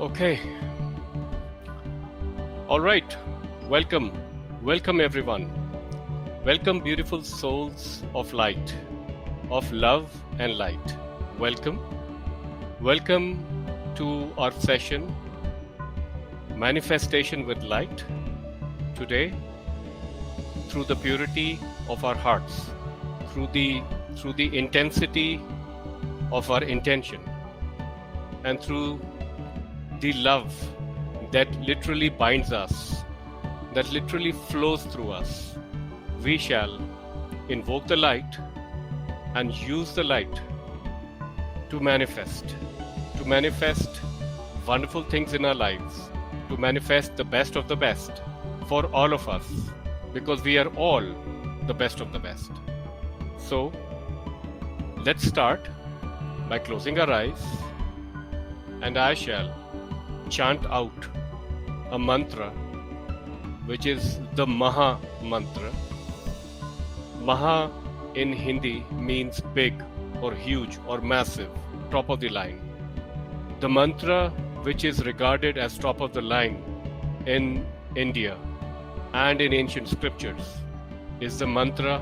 Okay, all right. Welcome, welcome everyone. Welcome, beautiful souls of light, of love and light. Welcome, welcome to our session, Manifestation with Light. Today, through the purity of our hearts, through the intensity of our intention, and through the love that literally binds us, that literally flows through us, we shall invoke the light and use the light to manifest wonderful things in our lives, to manifest the best of the best for all of us, because we are all the best of the best. So, let's start by closing our eyes, and I shall chant out a mantra which is the Maha mantra. Maha in Hindi means big or huge or massive, top of the line. The mantra which is regarded as top of the line in India and in ancient scriptures is the mantra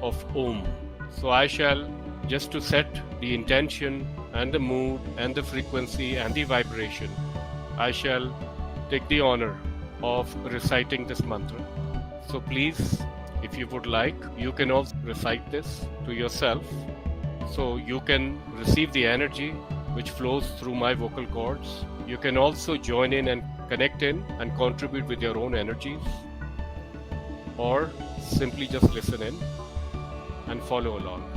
of Om. So I shall, just to set the intention and the mood and the frequency and the vibration, I shall take the honor of reciting this mantra. So please, if you would like, you can also recite this to yourself, so you can receive the energy which flows through my vocal cords. You can also join in and connect in and contribute with your own energies, or simply just listen in and follow along.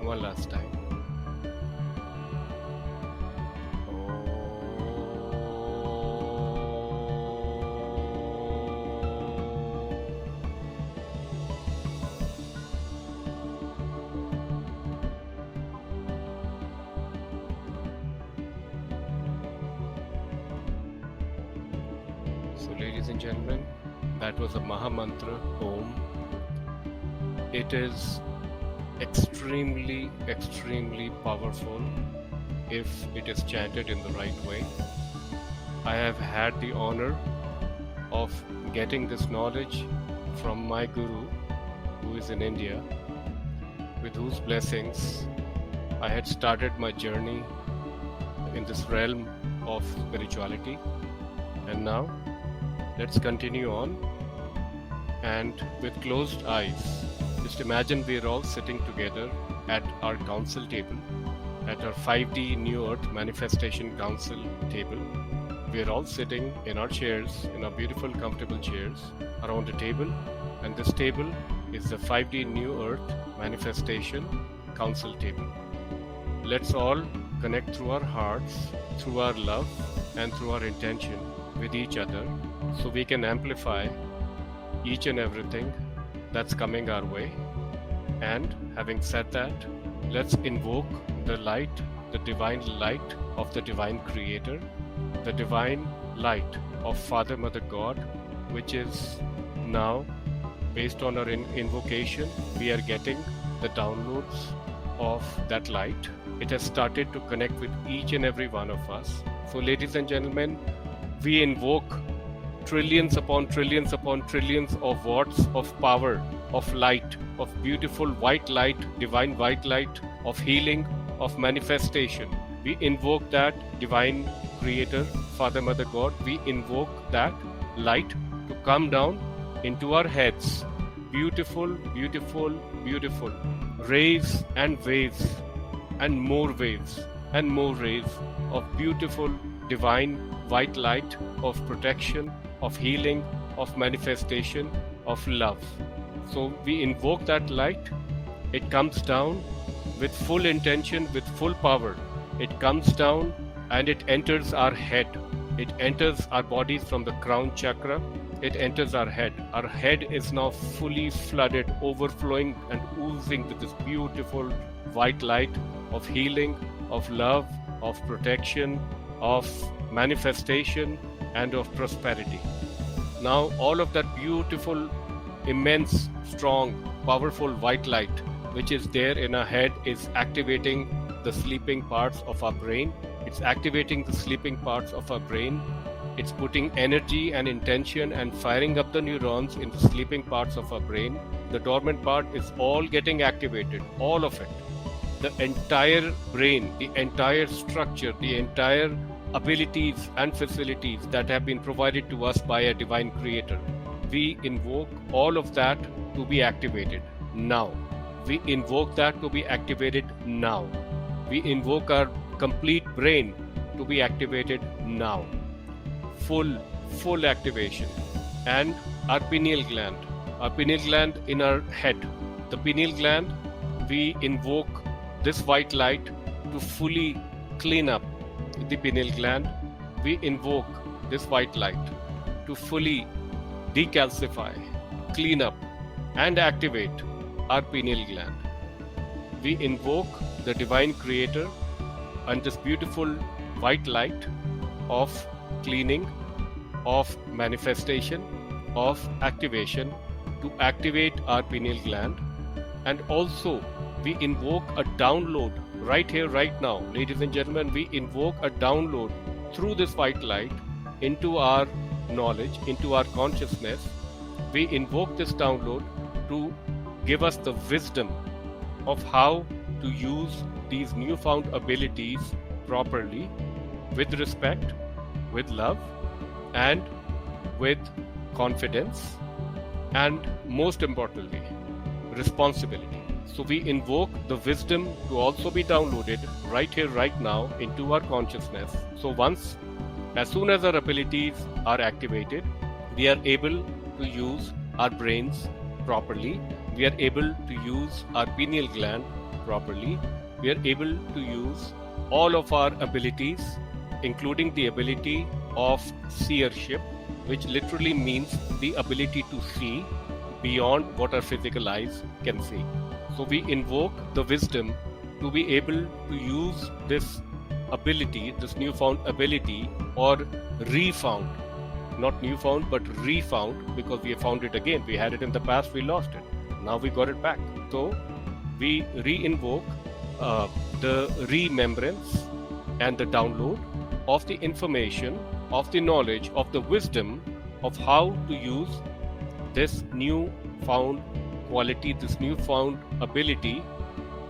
One last time. So, ladies and gentlemen, that was a Maha Mantra, Om. It is extremely powerful if it is chanted in the right way. I have had the honor of getting this knowledge from my guru, who is in India, with whose blessings I had started my journey in this realm of spirituality. And now let's continue on, and with closed eyes, just imagine we're all sitting together at our council table, at our 5D New Earth Manifestation Council table. We're all sitting in our chairs, in our beautiful, comfortable chairs, around a table, and this table is the 5D New Earth Manifestation Council table. Let's all connect through our hearts, through our love, and through our intention with each other, so we can amplify each and everything that's coming our way. And having said that, let's invoke the light, the divine light of the divine creator, the divine light of Father, Mother, God, which is now, based on our invocation, we are getting the downloads of that light. It has started to connect with each and every one of us So, ladies and gentlemen, we invoke trillions upon trillions upon trillions of watts of power, of light, of beautiful white light, divine white light, of healing, of manifestation. We invoke that divine creator, Father, Mother, God. We invoke that light to come down into our heads. Beautiful, beautiful, beautiful. Rays and waves, and more waves, and more rays of beautiful, divine white light, of protection, of healing, of manifestation, of love. So we invoke that light. It comes down with full intention, with full power. It comes down and it enters our head. It enters our bodies from the crown chakra. It enters our head. Our head is now fully flooded, overflowing and oozing with this beautiful white light of healing, of love, of protection, of manifestation, and of prosperity. Now all of that beautiful, immense, strong, powerful white light which is there in our head is activating the sleeping parts of our brain. It's activating the sleeping parts of our brain. It's putting energy and intention and firing up the neurons in the sleeping parts of our brain. The dormant part is all getting activated, all of it. The entire brain, the entire structure, the entire abilities and facilities that have been provided to us by a divine creator. We invoke all of that to be activated now. We invoke that to be activated now. We invoke our complete brain to be activated now. Full activation. And our pineal gland in our head. The pineal gland, we invoke this white light to fully clean up the pineal gland. We invoke this white light to fully decalcify, clean up, and activate our pineal gland. We invoke the divine creator and this beautiful white light of cleaning, of manifestation, of activation to activate our pineal gland. And also we invoke a download right here, right now. Ladies and gentlemen, we invoke a download through this white light into our knowledge, into our consciousness. We invoke this download to give us the wisdom of how to use these newfound abilities properly, with respect, with love, and with confidence, and most importantly, responsibility. So we invoke the wisdom to also be downloaded right here, right now into our consciousness. So as soon as our abilities are activated, we are able to use our brains properly. We are able to use our pineal gland properly. We are able to use all of our abilities, including the ability of seership, which literally means the ability to see beyond what our physical eyes can see. So we invoke the wisdom to be able to use this ability, this newfound ability, or refound, not newfound, but refound, because we have found it again. We had it in the past, we lost it. Now we got it back. So we re-invoke the remembrance and the download of the information, of the knowledge, of the wisdom of how to use this newfound quality, this newfound ability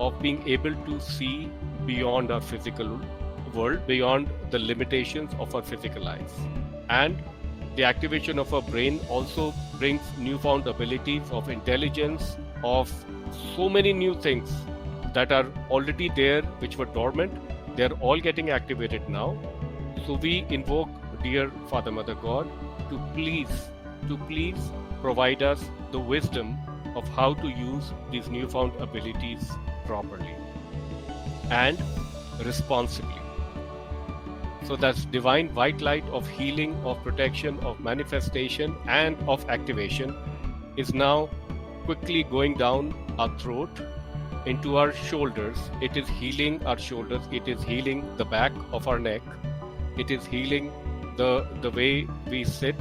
of being able to see beyond our physical world, beyond the limitations of our physical eyes. And the activation of our brain also brings newfound abilities of intelligence, of so many new things that are already there, which were dormant. They're all getting activated now. So we invoke dear Father, Mother, God to please provide us the wisdom of how to use these newfound abilities properly and responsibly. So that's divine white light of healing, of protection, of manifestation, and of activation is now quickly going down our throat into our shoulders. It is healing our shoulders. It is healing the back of our neck. It is healing the way we sit.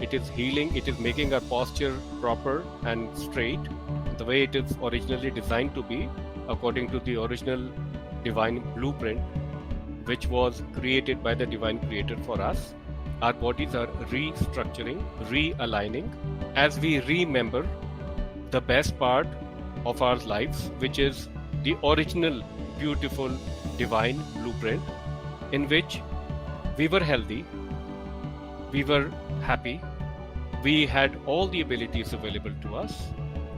It is healing, it is making our posture proper and straight, the way it is originally designed to be, according to the original divine blueprint. which was created by the Divine Creator for us. Our bodies are restructuring, realigning as we remember the best part of our lives, which is the original, beautiful, divine blueprint in which we were healthy, we were happy, we had all the abilities available to us,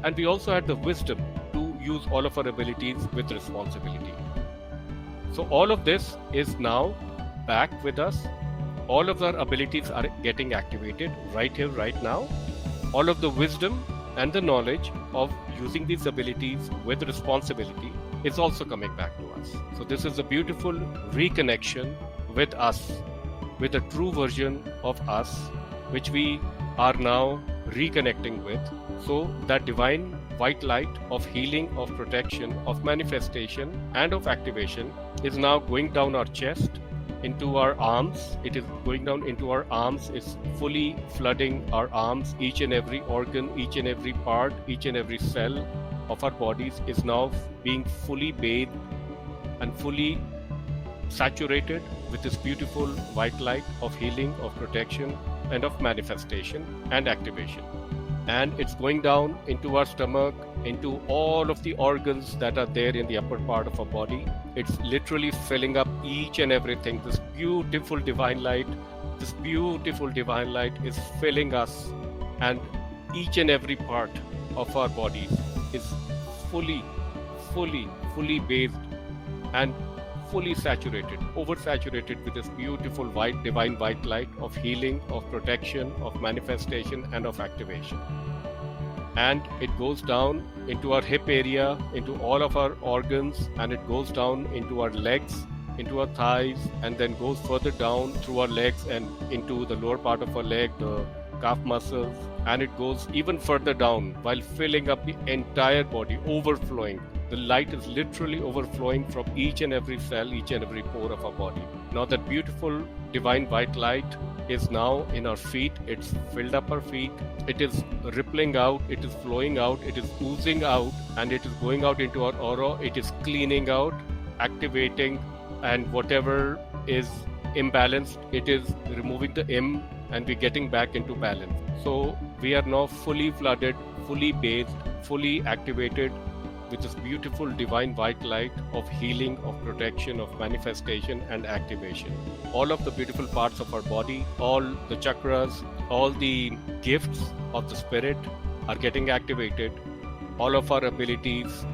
and we also had the wisdom to use all of our abilities with responsibility. So all of this is now back with us. All of our abilities are getting activated right here, right now. All of the wisdom and the knowledge of using these abilities with responsibility is also coming back to us. So this is a beautiful reconnection with us, with a true version of us, which we are now reconnecting with. So that divine white light of healing, of protection, of manifestation, and of activation is now going down our chest, into our arms. It is going down into our arms. It's fully flooding our arms. Each and every organ, each and every part, each and every cell of our bodies is now being fully bathed and fully saturated with this beautiful white light of healing, of protection, and of manifestation and activation. And it's going down into our stomach, into all of the organs that are there in the upper part of our body. It's literally filling up each and everything. This beautiful divine light is filling us, and each and every part of our bodies is fully bathed and fully saturated, oversaturated with this beautiful white, divine white light of healing, of protection, of manifestation, and of activation. And it goes down into our hip area, into all of our organs, and it goes down into our legs, into our thighs, and then goes further down through our legs and into the lower part of our leg, the calf muscles, and it goes even further down while filling up the entire body, overflowing. The light is literally overflowing from each and every cell, each and every pore of our body. Now that beautiful divine white light is now in our feet. It's filled up our feet. It is rippling out. It is flowing out. It is oozing out, and it is going out into our aura. It is cleaning out, activating, and whatever is imbalanced, it is removing the M, and we're getting back into balance. So we are now fully flooded, fully bathed, fully activated with this beautiful divine white light of healing, of protection, of manifestation and activation. All of the beautiful parts of our body, all the chakras, all the gifts of the spirit are getting activated. All of our abilities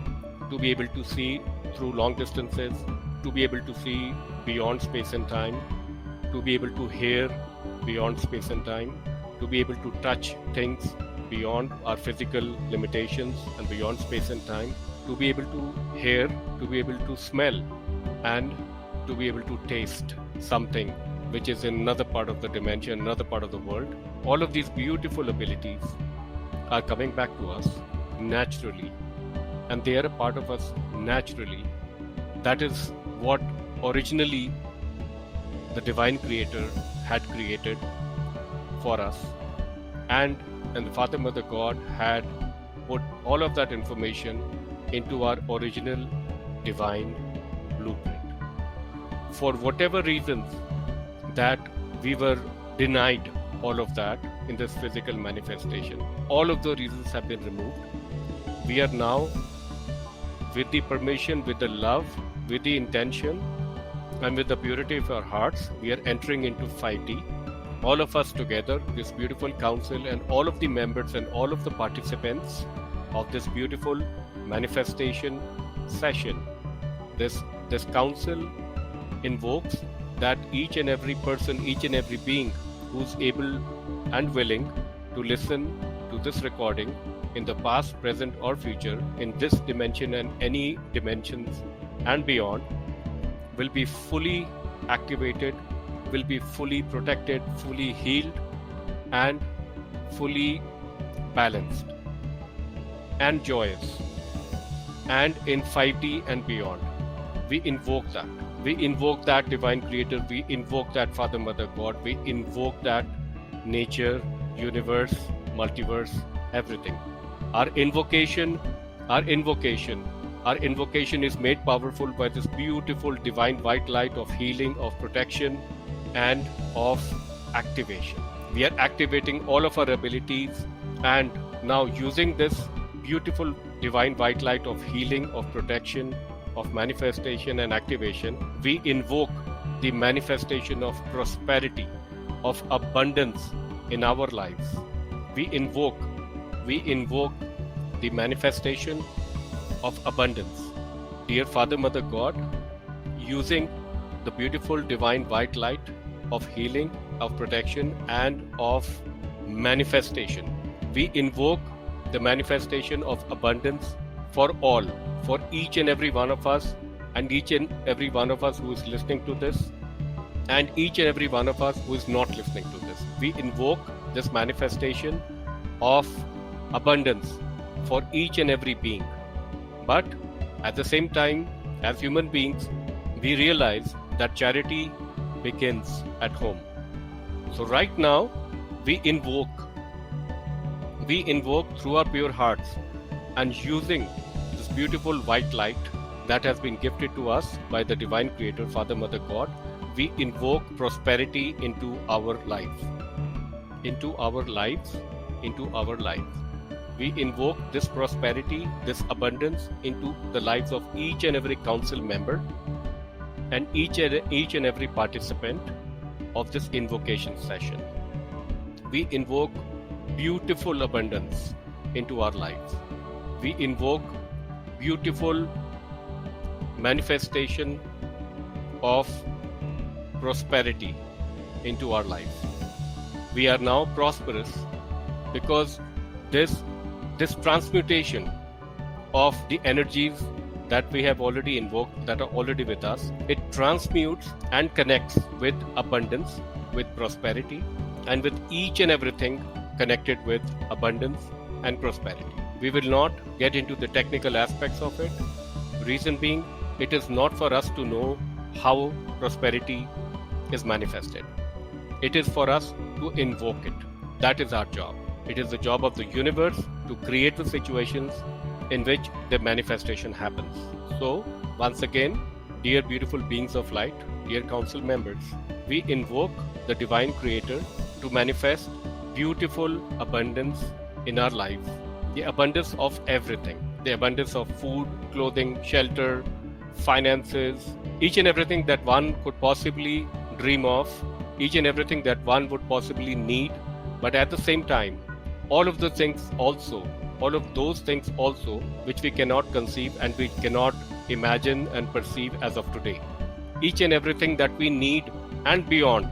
to be able to see through long distances, to be able to see beyond space and time, to be able to hear beyond space and time, to be able to touch things beyond our physical limitations and beyond space and time, to be able to hear, to be able to smell, and to be able to taste something which is in another part of the dimension, another part of the world. All of these beautiful abilities are coming back to us naturally, and they are a part of us naturally. That is what originally the Divine Creator had created for us, and the Father Mother God had put all of that information into our original divine blueprint. For whatever reasons that we were denied all of that in this physical manifestation, all of the reasons have been removed. We are now, with the permission, with the love, with the intention, and with the purity of our hearts, we are entering into 5D. All of us together, this beautiful council, and all of the members and all of the participants of this beautiful manifestation session. This council invokes that each and every person, each and every being who's able and willing to listen to this recording in the past, present, or future, in this dimension and any dimensions and beyond, will be fully activated, will be fully protected, fully healed, and fully balanced and joyous, and in 5D and beyond. We invoke that. We invoke that Divine Creator. We invoke that Father, Mother, God. We invoke that nature, universe, multiverse, everything. Our invocation Our invocation is made powerful by this beautiful divine white light of healing, of protection, and of activation. We are activating all of our abilities, and now using this beautiful divine white light of healing, of protection, of manifestation and activation, we invoke the manifestation of prosperity, of abundance in our lives. We invoke the manifestation of abundance. Dear Father, Mother God, using the beautiful divine white light of healing, of protection, and of manifestation, we invoke the manifestation of abundance for all, for each and every one of us, and each and every one of us who is listening to this, and each and every one of us who is not listening to this. We invoke this manifestation of abundance for each and every being. But at the same time, as human beings, we realize that charity begins at home. So right now, we invoke through our pure hearts, and using this beautiful white light that has been gifted to us by the Divine Creator, Father, Mother God, we invoke prosperity into our lives. Into our lives. We invoke this prosperity, this abundance into the lives of each and every council member and each and every participant of this invocation session. We invoke beautiful abundance into our lives. We invoke beautiful manifestation of prosperity into our lives. We are now prosperous because this transmutation of the energies that we have already invoked, that are already with us, it transmutes and connects with abundance, with prosperity, and with each and everything connected with abundance and prosperity. We will not get into the technical aspects of it. Reason being, it is not for us to know how prosperity is manifested. It is for us to invoke it. That is our job. It is the job of the universe to create the situations in which the manifestation happens. So, once again, dear beautiful beings of light, dear council members, we invoke the Divine Creator to manifest beautiful abundance in our lives. The abundance of everything. The abundance of food, clothing, shelter, finances, each and everything that one could possibly dream of, each and everything that one would possibly need. But at the same time, all of those things also which we cannot conceive and we cannot imagine and perceive as of today. Each and everything that we need and beyond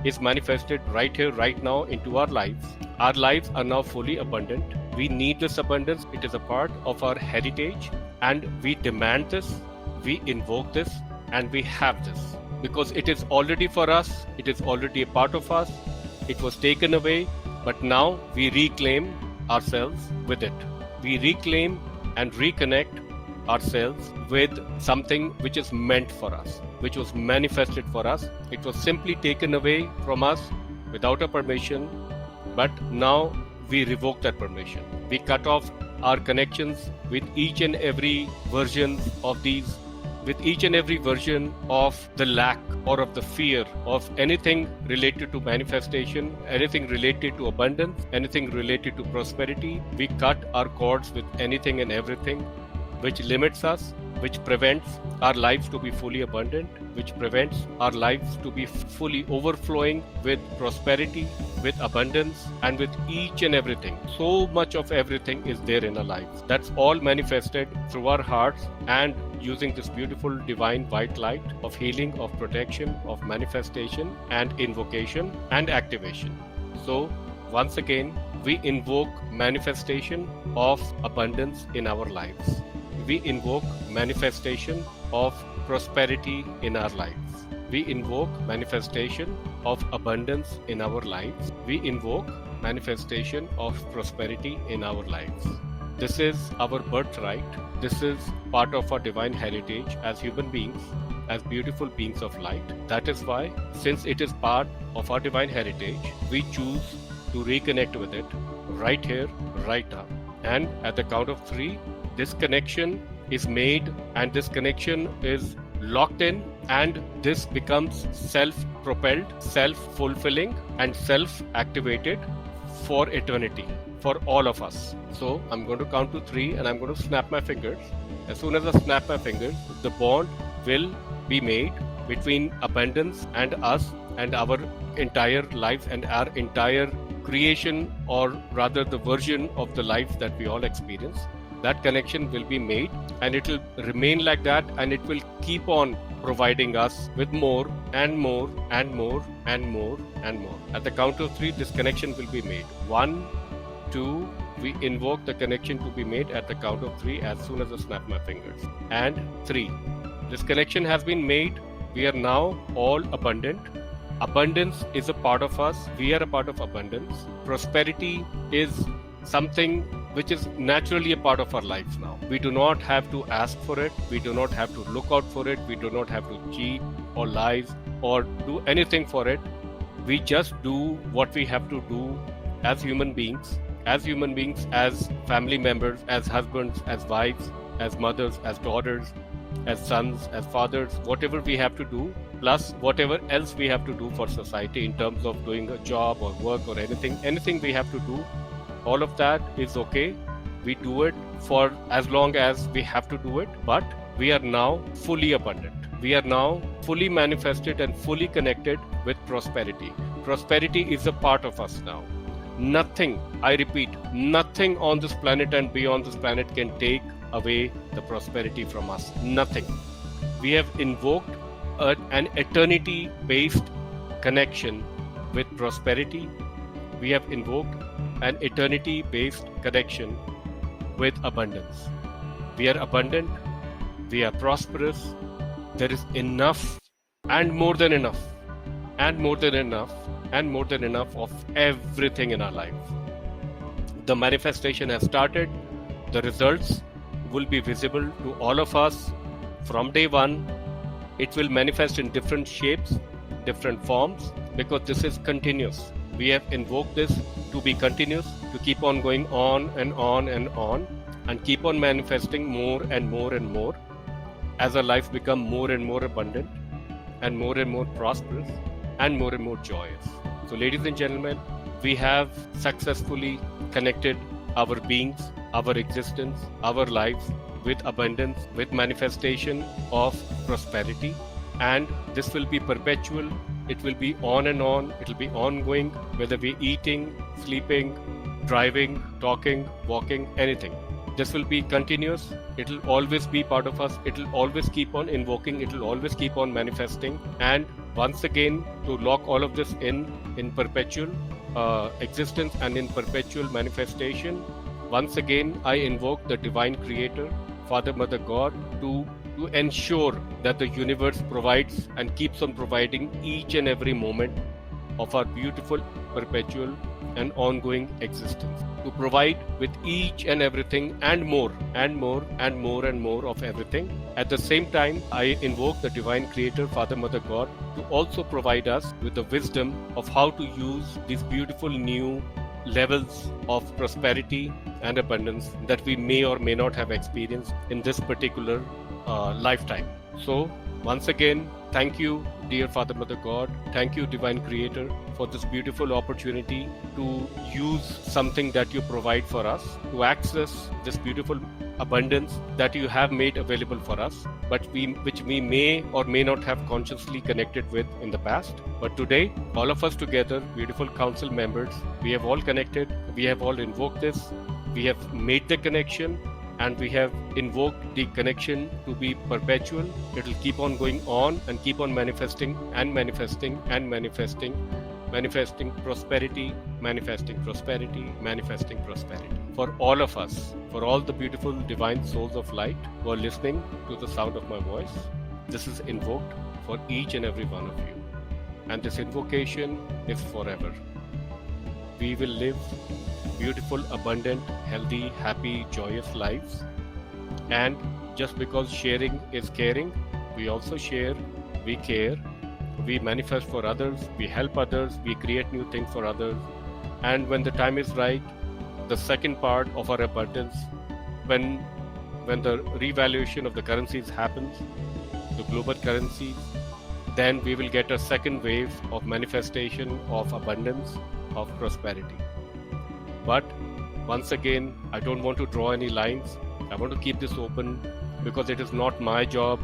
is manifested right here, right now into our lives. Our lives are now fully abundant. We need this abundance. It is a part of our heritage, and we demand this, we invoke this, and we have this. Because it is already for us, it is already a part of us, it was taken away, but now we reclaim ourselves with it. We reclaim and reconnect ourselves with something which is meant for us, which was manifested for us. It was simply taken away from us without a permission, but now we revoke that permission. We cut off our connections with each and every version of these, with each and every version of the lack or of the fear of anything related to manifestation, anything related to abundance, anything related to prosperity. We cut our cords with anything and everything which limits us, which prevents our lives to be fully abundant, which prevents our lives to be fully overflowing with prosperity, with abundance, and with each and everything. So much of everything is there in our lives. That's all manifested through our hearts and using this beautiful divine white light of healing, of protection, of manifestation, and invocation and activation. So, once again, we invoke manifestation of abundance in our lives. We invoke manifestation of prosperity in our lives. We invoke manifestation of abundance in our lives. We invoke manifestation of prosperity in our lives. This is our birthright. This is part of our divine heritage as human beings, as beautiful beings of light. That is why, since it is part of our divine heritage, we choose to reconnect with it right here, right now. And at the count of 3, this connection is made and this connection is locked in, and this becomes self-propelled, self-fulfilling and self-activated for eternity for all of us. So I'm going to count to 3 and I'm going to snap my fingers. As soon as I snap my fingers, the bond will be made between abundance and us and our entire life and our entire creation, or rather the version of the life that we all experience. That connection will be made and it will remain like that, and it will keep on providing us with more and more and more and more and more. At the count of 3, this connection will be made. 1, 2, we invoke the connection to be made at the count of 3 as soon as I snap my fingers. And 3. This connection has been made. We are now all abundant. Abundance is a part of us. We are a part of abundance. Prosperity is something which is naturally a part of our lives now. We do not have to ask for it. We do not have to look out for it. We do not have to cheat or lie or do anything for it. We just do what we have to do as human beings, as family members, as husbands, as wives, as mothers, as daughters, as sons, as fathers, whatever we have to do, plus whatever else we have to do for society in terms of doing a job or work or anything we have to do. All of that is okay. We do it for as long as we have to do it, but we are now fully abundant. We are now fully manifested and fully connected with prosperity. Prosperity is a part of us now. Nothing, I repeat, nothing on this planet and beyond this planet can take away the prosperity from us. Nothing. We have invoked an eternity-based connection with prosperity. We have invoked an eternity-based connection with abundance. We are abundant, we are prosperous, there is enough and more than enough and more than enough and more than enough of everything in our life. The manifestation has started. The results will be visible to all of us from day one. It will manifest in different shapes, different forms, because this is continuous. We have invoked this to be continuous, to keep on going on and on and on, and keep on manifesting more and more and more as our life become more and more abundant and more prosperous and more joyous. So ladies and gentlemen, we have successfully connected our beings, our existence, our lives with abundance, with manifestation of prosperity, and this will be perpetual. It will be on and on. It will be ongoing, whether we're eating, sleeping, driving, talking, walking, anything. This will be continuous. It will always be part of us. It will always keep on invoking. It will always keep on manifesting. And once again, to lock all of this in perpetual existence and in perpetual manifestation, once again, I invoke the Divine Creator, Father, Mother, God, to ensure that the universe provides and keeps on providing each and every moment of our beautiful, perpetual and ongoing existence, to provide with each and everything and more and more and more and more of everything. At the same time, I invoke the Divine Creator, Father, Mother, God, to also provide us with the wisdom of how to use these beautiful new levels of prosperity and abundance that we may or may not have experienced in this particular lifetime. So once again, thank you, dear Father, Mother, God. Thank you, Divine Creator, for this beautiful opportunity to use something that you provide for us, to access this beautiful abundance that you have made available for us, but which we may or may not have consciously connected with in the past. But today, all of us together, beautiful council members, we have all connected, we have all invoked this, we have made the connection, and we have invoked the connection to be perpetual. It will keep on going on and keep on manifesting and manifesting and manifesting, manifesting prosperity, manifesting prosperity, manifesting prosperity. For all of us, for all the beautiful divine souls of light who are listening to the sound of my voice, this is invoked for each and every one of you. And this invocation is forever. We will live beautiful, abundant, healthy, happy, joyous lives. And just because sharing is caring, we also share, we care, we manifest for others, we help others, we create new things for others. And when the time is right, the second part of our abundance, when when the revaluation of the currencies happens, the global currencies, then we will get a second wave of manifestation of abundance, of prosperity. But once again, I don't want to draw any lines. I want to keep this open because it is not my job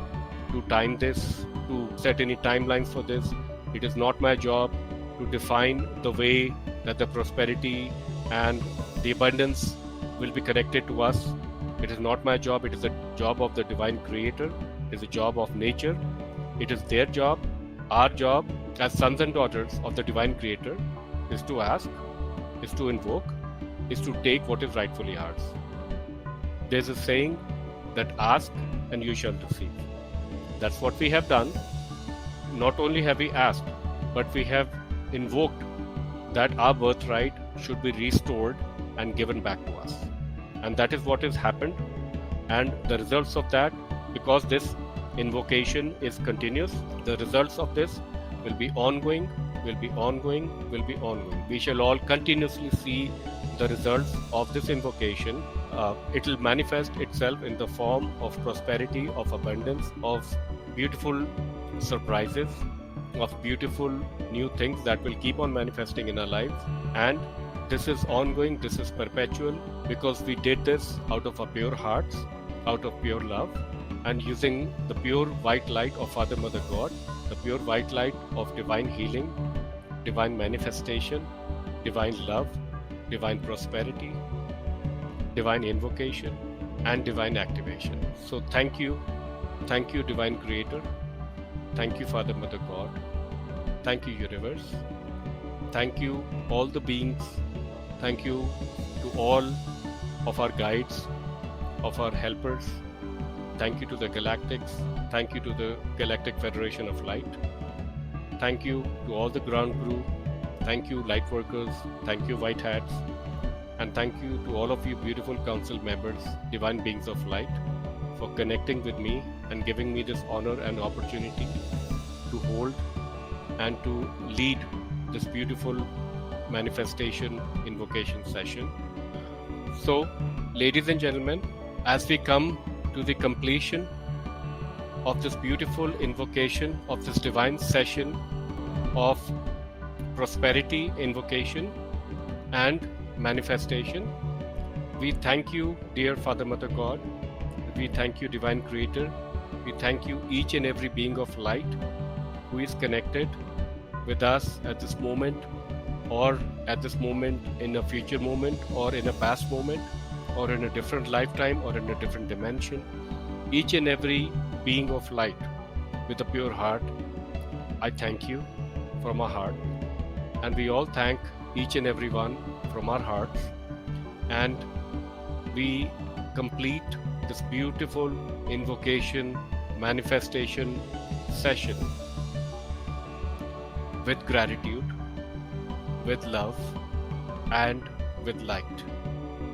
to time this, to set any timelines for this. It is not my job to define the way that the prosperity and the abundance will be connected to us. It is not my job. It is the job of the divine creator. It is the job of nature. It is their job. Our job as sons and daughters of the divine creator is to ask, is to invoke, is to take what is rightfully ours. There's a saying that ask and you shall receive. That's what we have done. Not only have we asked, but we have invoked that our birthright should be restored and given back to us. And that is what has happened. And the results of that, because this invocation is continuous, the results of this will be ongoing, will be ongoing, will be ongoing. We shall all continuously see the results of this invocation. It will manifest itself in the form of prosperity, of abundance, of beautiful surprises, of beautiful new things that will keep on manifesting in our lives. And this is ongoing, this is perpetual, because we did this out of our pure hearts, out of pure love, and using the pure white light of Father, Mother, God, the pure white light of divine healing, divine manifestation, divine love, divine prosperity, divine invocation, and divine activation. So thank you, divine creator. Thank you, Father, Mother, God. Thank you, universe. Thank you, all the beings. Thank you to all of our guides, of our helpers. Thank you to the galactics. Thank you to the Galactic Federation of Light. Thank you to all the ground crew. Thank you, light workers. Thank you, white hats. And thank you to all of you beautiful council members, divine beings of light, for connecting with me and giving me this honor and opportunity to hold and to lead this beautiful manifestation invocation session. So, ladies and gentlemen, as we come to the completion of this beautiful invocation, of this divine session of prosperity invocation and manifestation, we thank you, dear Father, Mother, God. We thank you, divine creator. We thank you, each and every being of light who is connected with us at this moment, or at this moment in a future moment, or in a past moment, or in a different lifetime, or in a different dimension. Each and every being of light with a pure heart, I thank you from our heart. And we all thank each and every one from our hearts. And we complete this beautiful invocation manifestation session with gratitude, with love, and with light.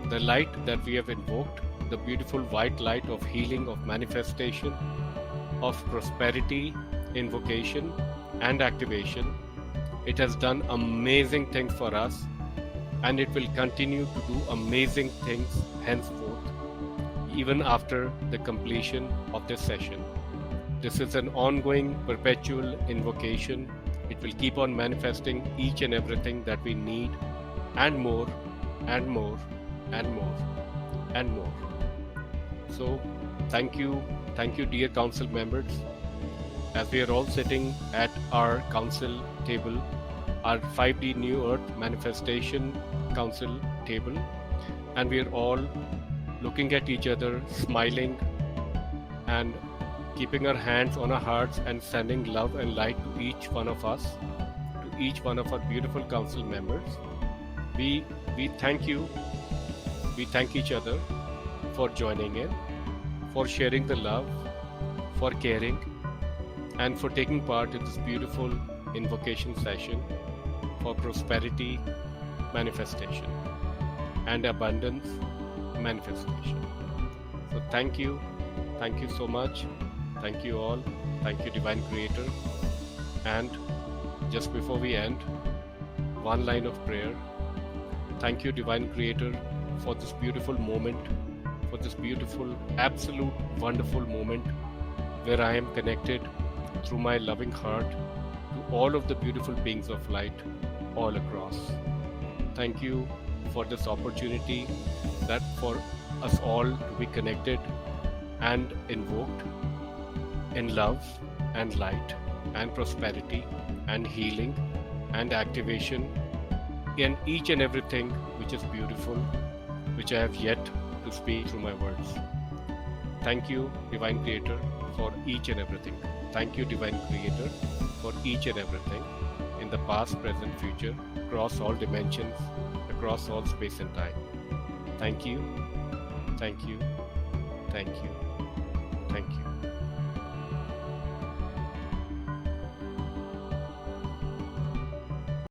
The light that we have invoked, the beautiful white light of healing, of manifestation, of prosperity, invocation, and activation. It has done amazing things for us, and it will continue to do amazing things henceforth, even after the completion of this session. This is an ongoing, perpetual invocation. It will keep on manifesting each and everything that we need, and more, and more, and more, and more. So, thank you, dear council members, as we are all sitting at our council table, our 5D New Earth Manifestation Council table, and we are all looking at each other, smiling, and keeping our hands on our hearts and sending love and light to each one of us, to each one of our beautiful council members. We thank you, we thank each other for joining in, for sharing the love, for caring, and for taking part in this beautiful invocation session for prosperity manifestation and abundance manifestation. So thank you so much. Thank you all. Thank you, divine creator. And just before we end, one line of prayer. Thank you, divine creator, for this beautiful moment, for this beautiful, absolute, wonderful moment where I am connected through my loving heart to all of the beautiful beings of light all across. Thank you for this opportunity that for us all to be connected and invoked in love and light and prosperity and healing and activation in each and everything which is beautiful, which I have yet to speak through my words. Thank you, Divine Creator, for each and everything. Thank you, Divine Creator, for each and everything in the past, present, future, across all dimensions, across all space and time. Thank you, thank you, thank you, thank you.